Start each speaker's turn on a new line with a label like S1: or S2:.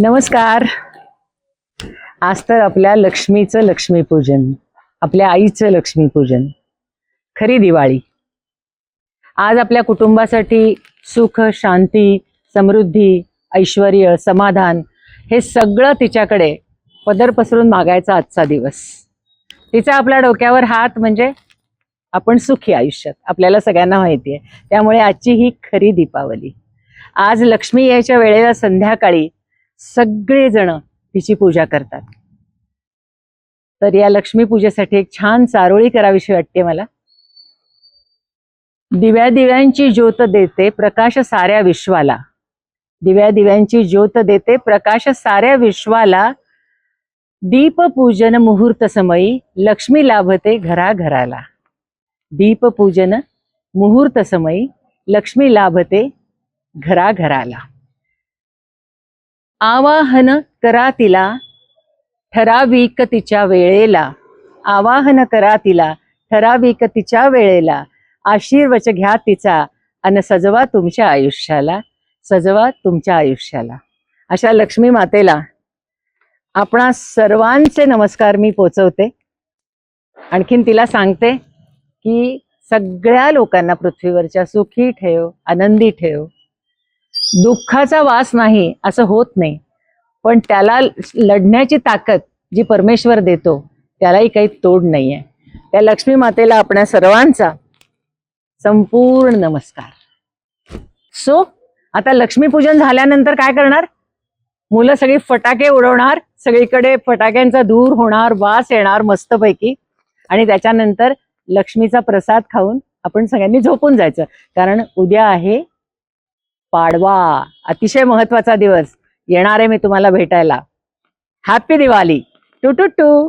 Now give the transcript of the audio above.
S1: नमस्कार. आज तर आपल्या लक्ष्मीचं लक्ष्मीपूजन, आपल्या आईचं लक्ष्मीपूजन, खरी दिवाळी. आज आपल्या कुटुंबासाठी सुख, शांती, समृद्धी, ऐश्वर्य, समाधान हे सगळं तिच्याकडे पदर पसरून मागायचा आजचा दिवस. तिचा आपल्या डोक्यावर हात म्हणजे आपण सुखी आयुष्यात, आपल्याला सगळ्यांना माहिती आहे. त्यामुळे आजची ही खरी दीपावली. आज लक्ष्मी यायच्या वेळेला संध्याकाळी सगळेजण तिची पूजा करतात. तर या लक्ष्मी पूजेसाठी एक छान चारोळी करावीशी वाटते मला. दिव्या दिव्यांची ज्योत देते प्रकाश साऱ्या विश्वाला, दिव्या दिव्यांची ज्योत देते प्रकाश साऱ्या विश्वाला, दीपपूजन मुहूर्त समयी लक्ष्मी लाभते घराघराला. दीपपूजन मुहूर्त समयी लक्ष्मी लाभते घराघराला. आवाहन करा तिला ठराविक तिच्या वेळेला, आवाहन करा तिला ठराविक तिच्या वेळेला, आशीर्वच घ्या तिचा अन सजवा तुमच्या आयुष्याला, सजवा तुमच्या आयुष्याला. अशा लक्ष्मी मातेला आपणा सर्वांचे नमस्कार मी पोचवते. आणखीन तिला सांगते की सगळ्या लोकांना पृथ्वीवरच्या सुखी ठेव, आनंदी ठेव. दुःखाचा वास नाही असं होत नाही, पण त्याला लढण्याची ताकद जी परमेश्वर देतो त्यालाही काही तोड नाहीये. त्या लक्ष्मी मातेला आपल्या सर्वांचा संपूर्ण नमस्कार. सो आता लक्ष्मीपूजन झाल्यानंतर काय करणार? मुलं सगळी फटाके उडवणार, सगळीकडे फटाक्यांचा धूर होणार, वास येणार मस्तपैकी, आणि त्याच्यानंतर लक्ष्मीचा प्रसाद खाऊन आपण सगळ्यांनी झोपून जायचं. कारण उद्या आहे पाडवा, अतिशय महत्वाचा दिवस. येणार आहे मी तुम्हाला भेटायला. हॅपी दिवाळी. टू टू टू.